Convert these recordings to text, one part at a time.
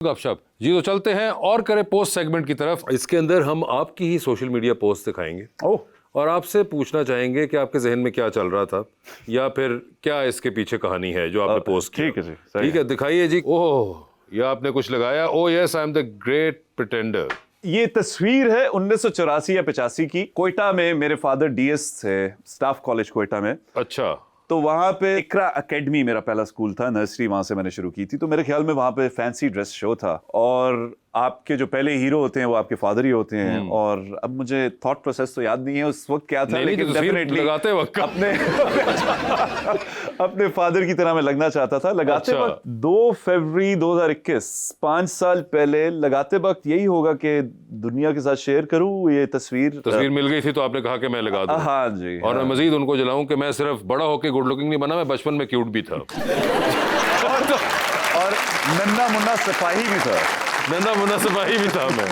गपशप जी। तो चलते हैं और करें पोस्ट सेगमेंट की तरफ। इसके अंदर हम आपकी ही सोशल मीडिया पोस्ट दिखाएंगे और आपसे पूछना चाहेंगे कि आपके जहन में क्या चल रहा था या फिर क्या इसके पीछे कहानी है जो आपने पोस्ट की। ठीक है जी, ठीक है, दिखाइए जी। ओह, ये आपने कुछ लगाया। Oh yes, I am the great pretender. ये तस्वीर है 1984 या 85 की। कोयटा में मेरे फादर डीएस थे, स्टाफ कॉलेज कोयटा में। अच्छा, तो वहाँ पे इकरा एकेडमी मेरा पहला स्कूल था, नर्सरी वहाँ से मैंने शुरू की थी। तो मेरे ख्याल में वहाँ पे फैंसी ड्रेस शो था और आपके जो पहले हीरो होते हैं वो आपके फादर ही होते हैं। और अब मुझे थॉट प्रोसेस तो याद नहीं है उस वक्त क्या था, लेकिन डेफिनेटली लगाते वक्त अपने फादर की तरह मैं लगना चाहता था। लगाते वक्त 2 फरवरी 2021, 5 साल पहले लगाते वक्त यही होगा कि दुनिया के साथ शेयर करूं ये तस्वीर मिल गई थी तो आपने कहा कि मैं लगा दूं। हाँ जी। और मैं मजीद उनको जलाऊं कि मैं सिर्फ बड़ा होके गुड लुकिंग नहीं बना, मैं बचपन में क्यूट भी था और नन्ना मुन्ना सिपाही भी था। नन्ना मुन्ना सिपाही भी था मैं।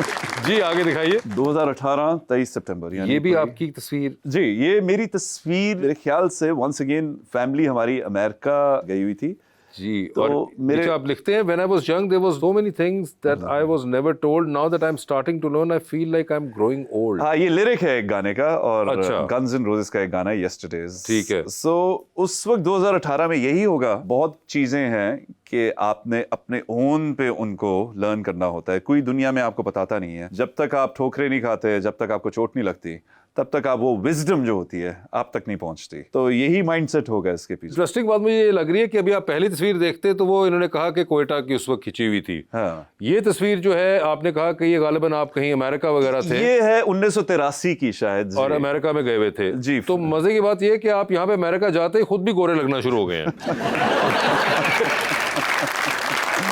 जी आगे दिखाइए। 2018 23 सितंबर, ये भी आपकी तस्वीर? जी, ये मेरी तस्वीर। मेरे ख्याल से वंस अगेन फैमिली हमारी अमेरिका गई हुई थी जी। तो और मेरे आप लिखते हैं when I was young there was so many things that I was never told, now that I'm starting to learn I feel like I'm growing old। हाँ, ये लिरिक है एक गाने का और अच्छा। गन्स एंड रोजेस का एक गाना है यस्टरडेज। ठीक है। सो उस वक्त 2018 में यही होगा। बहुत चीजें हैं कि आपने अपने ओन पे उनको लर्न करना होता है, कोई दुनिया में आपको बताता नहीं है। जब तक आप ठोकरे नहीं खाते, जब तक आपको चोट नहीं लगती, तब तक आप वो विजडम जो होती है आप तक नहीं पहुंचती। तो यही माइंडसेट होगा इसके पीछे। इंटरेस्टिंग बात मुझे ये लग रही है कि अभी आप पहली तस्वीर देखते तो वो इन्होंने कहा कि कोयटा की उस वक्त खिंची हुई थी। हाँ। ये तस्वीर जो है आपने कहा कि ये गालिबन आप कहीं अमेरिका वगैरह थे। ये है 1983 की शायद और अमेरिका में गए हुए थे जी। तो मजे की बात ये है कि आप यहाँ पे अमेरिका जाते ही खुद भी गोरे लगना शुरू हो गए हैं।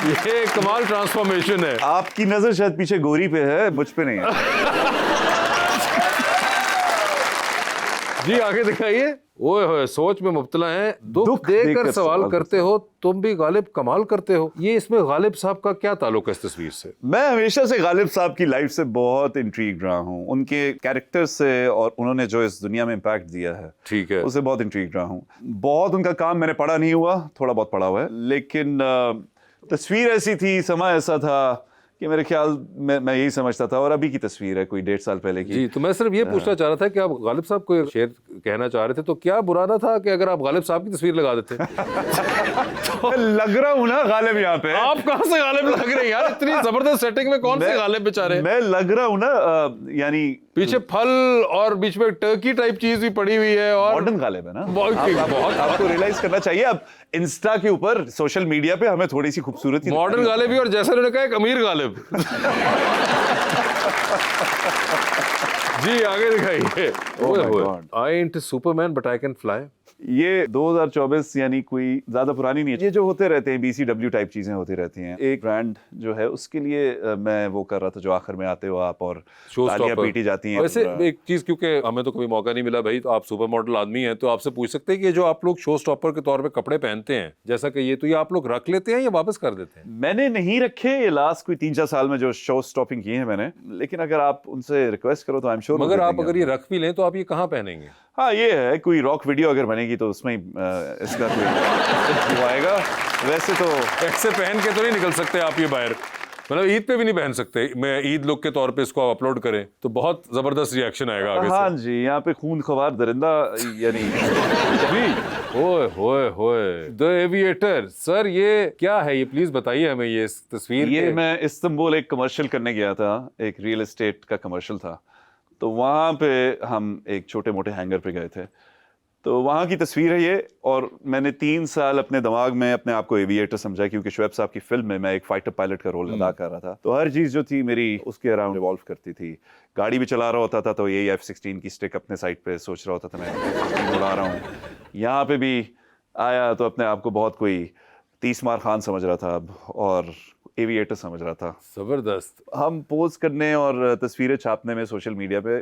ये कमाल ट्रांसफॉर्मेशन है। आपकी नजर शायद पीछे गोरी पे है, मुझ पे नहीं है। जी आगे दिखाइए। ओए होए, सोच में मुब्तला है, दुख देकर सवाल करते हो, तुम भी गालिब कमाल करते हो। ये इसमें गालिब साहब का क्या ताल्लुक है इस तस्वीर से? मैं हमेशा से गालिब साहब की लाइफ से बहुत इंट्रीग रहा हूँ, उनके कैरेक्टर से और उन्होंने जो इस दुनिया में इम्पैक्ट दिया है, ठीक है, उससे बहुत इंट्रीग रहा हूँ। बहुत उनका काम मैंने पढ़ा नहीं हुआ, थोड़ा बहुत पढ़ा हुआ है, लेकिन तस्वीर ऐसी थी, समय ऐसा था कि मेरे ख्याल में मैं यही समझता था। और अभी की तस्वीर है कोई 1.5 साल पहले की। जी, तो मैं सिर्फ ये पूछना चाह रहा था कि आप गालिब साहब को शेर कहना चाह रहे थे तो क्या बुरा ना था कि अगर आप गालिब साहब की तस्वीर लगा देते? तो लग रहा हूँ ना गालिब यहाँ पे। आप कहाँ से गालिब लग रहे हैं यार? इतनी जबरदस्त सेटिंग में कौन से गालिब बेचारे? मैं लग रहा हूँ ना, यानी पीछे फल और बीच में टर्की टाइप चीज भी पड़ी हुई है और मॉडर्न गालिब है ना। बहुत आपको रियलाइज करना चाहिए। अब इंस्टा के ऊपर सोशल मीडिया पे हमें थोड़ी सी खूबसूरती मॉडर्न गालिब भी और जैसे उन्होंने कहा एक अमीर गालिब। जी आगे दिखाइए। I ain't Superman but I can fly. ये 2024 यानी कोई ज्यादा पुरानी नहीं है। ये जो होते रहते हैं BCW टाइप चीजें होती रहती हैं। एक ब्रांड जो है उसके लिए मैं वो कर रहा था जो आखिर में आते हो आप और तालियां पीटी जाती हैं। वैसे एक चीज, क्योंकि हमें तो कभी मौका नहीं मिला भाई, तो आप सुपर मॉडल आदमी हैं तो आपसे पूछ सकते हैं कि जो आप लोग शो स्टॉपर के तौर पे कपड़े पहनते हैं जैसा कि ये, तो ये आप लोग रख लेते हैं या वापस कर देते हैं? मैंने नहीं रखे ये लास्ट कोई 3-4 साल में जो शो स्टॉपिंग की है मैंने, लेकिन अगर आप उनसे रिक्वेस्ट करो तो आई एम श्योर। मगर आप अगर ये रख भी लें तो आप ये कहाँ पहनेंगे? हाँ, ये है कोई रॉक वीडियो अगर बनेगी तो उसमें ही इसका कोई आएगा। वैसे तो ऐसे पहन के तो नहीं निकल सकते आप ये बाहर, मतलब ईद पे भी नहीं पहन सकते। मैं ईद लुक के तौर पे इसको अपलोड करें तो बहुत जबरदस्त रिएक्शन आएगा आगे हाँ से। जी, यहाँ पे खून खवार दरिंदा यानी जी। ओए होए होए, द एविएटर। सर ये क्या है? ये प्लीज बताइए हमें ये इस तस्वीर। ये मैं इस्तांबुल एक कमर्शियल करने गया था, एक रियल एस्टेट का कमर्शियल था। तो वहाँ पे हम एक छोटे मोटे हैंगर पे गए थे, तो वहाँ की तस्वीर है ये। और मैंने 3 साल अपने दिमाग में अपने आप को एविएटर समझा, क्योंकि शुएब साहब की फिल्म में मैं एक फाइटर पायलट का रोल अदा कर रहा था। तो हर चीज़ जो थी मेरी उसके अराउंड रिवॉल्व करती थी। गाड़ी भी चला रहा होता था तो यही F-16 की स्टिक अपने साइड पे सोच रहा होता था मैं F-16 उड़ा रहा हूँ। यहाँ पे भी आया तो अपने आप को बहुत कोई 30 मार खान समझ रहा था और एविएटर समझ रहा था। जबरदस्त। हम पोस्ट करने और तस्वीरें छापने में सोशल मीडिया पे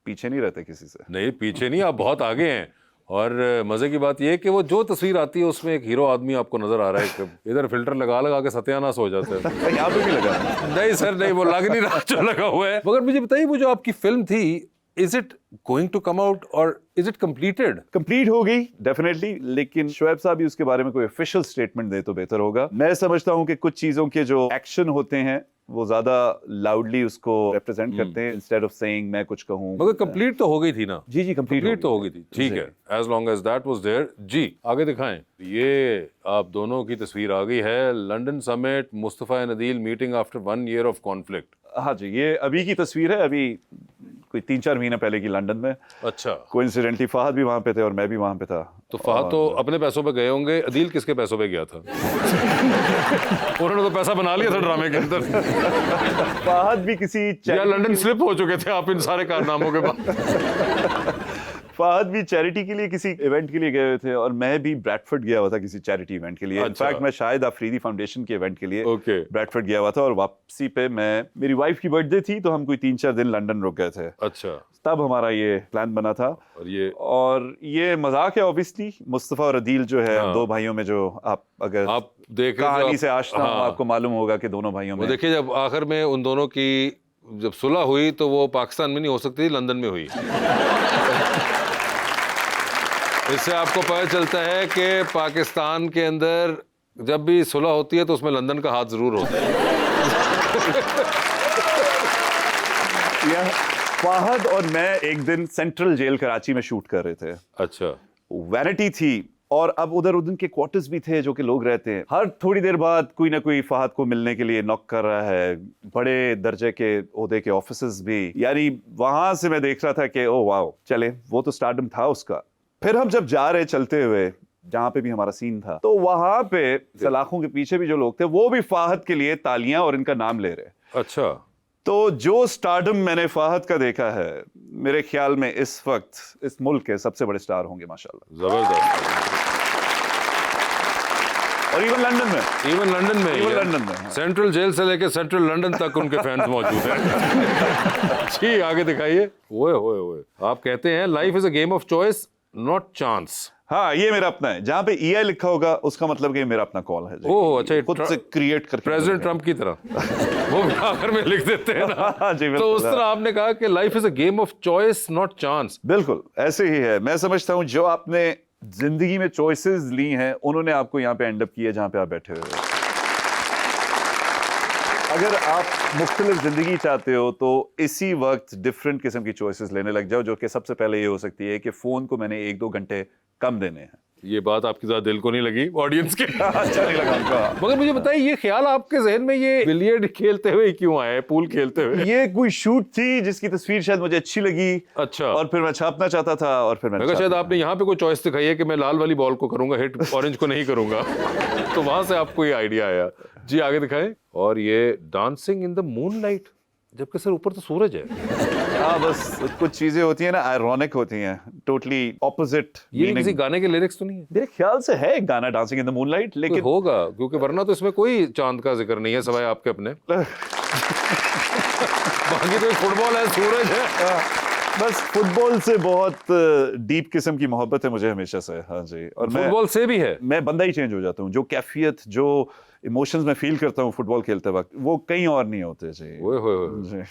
पीछे नहीं रहते किसी से। नहीं पीछे नहीं, आप बहुत आगे हैं। और मजे की बात यह है कि वो जो तस्वीर आती है उसमें एक हीरो आदमी आपको नजर आ रहा है, इधर फिल्टर लगा के सत्यानाश हो जाता है। यहाँ पे भी लगा? नहीं सर नहीं, वो लग नहीं रहा जो लगा हुआ है। मगर मुझे बताइए वो जो आपकी फिल्म थी is it going to come out और इज इट कंप्लीटेड? कंप्लीट हो गई डेफिनेटली, लेकिन शोएब साहब भी उसके बारे में कोई ऑफिशियल स्टेटमेंट दे तो बेहतर होगा। मैं समझता हूं कि कुछ चीजों के जो एक्शन होते हैं वो ज्यादा लाउडली उसको रिप्रेजेंट करते हैं इंस्टेड ऑफ सेइंग मैं कुछ कहूं। मगर कंप्लीट तो हो गई थी ना? जी कंप्लीट तो हो गई थी, ठीक है, as long as that was there. जी आगे दिखाएं। ये आप दोनों की तस्वीर आ गई है, London summit, Mustafa and Adeel meeting after 1 year of conflict. हाँ जी, ये अभी की तस्वीर है, अभी कोई 3-4 महीने पहले की लंदन में। अच्छा, कोइंसिडेंटली फहद भी वहां पे थे और मैं भी वहां पे था। तो फहद तो अपने पैसों पे गए होंगे, अदील किसके पैसों पे गया था? उन्होंने तो पैसा बना लिया था ड्रामे के अंदर। फहद भी किसी या लंदन स्लिप हो चुके थे आप इन सारे कारनामों के बाद। फहद भी चैरिटी के लिए किसी इवेंट के लिए गए हुए थे और मैं भी ब्रैडफोर्ड गया हुआ था किसी चैरिटी इवेंट के लिए। अच्छा। इनफैक्ट मैं शायद अफरीदी फाउंडेशन के इवेंट के लिए ओके। ब्रैडफोर्ड गया हुआ था और वापसी पे मेरी वाइफ की बर्थडे थी तो हम कोई 3-4 दिन लंदन रुक गए थे। अच्छा, तब हमारा ये प्लान बना था। और ये मजाक है ऑब्वियसली। मुस्तफा और अदील जो है, हाँ। दो भाइयों में जो आप अगर आप देख कहानी से आशना हो, हाँ। आपको मालूम होगा कि दोनों भाइयों में देखिए जब आखिर में उन दोनों की जब सुलह हुई तो वो पाकिस्तान में नहीं हो सकती, लंदन में हुई। इससे आपको पता चलता है कि पाकिस्तान के अंदर जब भी सुलह होती है तो उसमें लंदन का हाथ जरूर होता है। फहद और मैं एक दिन सेंट्रल जेल कराची में शूट कर रहे थे। अच्छा, वैनिटी थी और अब उधर उनके क्वार्टर्स भी थे जो कि लोग रहते हैं। हर थोड़ी देर बाद कोई ना कोई फहद को मिलने के लिए नॉक कर रहा है, बड़े दर्जे के ओहदे के ऑफिसर्स भी। यानी वहां से मैं देख रहा था कि ओ वाओ, चले वो तो स्टारडम था उसका। फिर हम जब जा रहे चलते हुए जहां पे भी हमारा सीन था तो वहां पे सलाखों के पीछे भी जो लोग थे वो भी फहद के लिए तालियां और इनका नाम ले रहे। अच्छा, तो जो स्टारडम मैंने फहद का देखा है, मेरे ख्याल में इस वक्त इस मुल्क के सबसे बड़े स्टार होंगे माशाल्लाह। जबरदस्त। और इवन लंदन में हाँ। सेंट्रल जेल से लेके सेंट्रल लंदन तक उनके फैंस मौजूद हैं। जी आगे दिखाइए। ओए ओए ओए, आप कहते हैं life is a game of choice not chance. हाँ, ये मेरा अपना है। जहां पे EI लिखा होगा उसका मतलब कि मेरा अपना कॉल है। ओह अच्छा, खुद से क्रिएट करके प्रेसिडेंट ट्रम्प की तरह वो भी आखिर में लिख देते हैं ना। जी, तो उस तरह आपने कहा कि life is a game of choice not chance. बिल्कुल ऐसे ही है। मैं समझता हूँ जो आपने जिंदगी में चॉइसेस ली हैं उन्होंने आपको यहाँ पे एंड अप किया जहां पे आप बैठे हुए हो। अगर आप मुख्तलिफ जिंदगी चाहते हो तो इसी वक्त डिफरेंट किस्म की चॉइसेस लेने लग जाओ, जो कि सबसे पहले ये हो सकती है कि फोन को मैंने 1-2 घंटे कम देने हैं। ये बात आपकी ज्यादा दिल को नहीं लगी ऑडियंस के? अच्छा नहीं लगा उनका। मगर मुझे बताइए ये ख्याल आपके जहन में ये बिलियर्ड खेलते हुए क्यों आया, पूल खेलते हुए? ये कोई शूट थी जिसकी तस्वीर शायद मुझे अच्छी लगी। अच्छा, और फिर मैं छापना चाहता था और फिर मैं शायद आपने यहाँ पे कोई चॉइस दिखाई है कि मैं लाल वाली बॉल को करूंगा हिट, ऑरेंज को नहीं करूंगा। तो वहां से आपको ये आइडिया आया। जी आगे दिखाएं। और ये डांसिंग इन द मूनलाइट, जबकि सर ऊपर तो सूरज है। हाँ, बस कुछ चीजें होती हैं ना, आयरॉनिक होती हैं, टोटली ऑपोजिट। ये किसी गाने के लिरिक्स तो नहीं है? मेरे ख्याल से है एक गाना डांसिंग इन द मूनलाइट, लेकिन होगा क्योंकि वरना तो इसमें कोई चांद का जिक्र नहीं है सिवाय आपके अपने। बाकी तो फुटबॉल है, सूरज है। बस फुटबॉल से बहुत डीप किस्म की मोहब्बत है मुझे हमेशा से। हाँ जी, और फुटबॉल से भी है। मैं बंदा ही चेंज हो जाता हूँ। जो कैफियत, जो इमोशंस मैं फील करता हूँ फुटबॉल खेलते वक्त, वो कहीं और नहीं होते। जी ओए होए होए।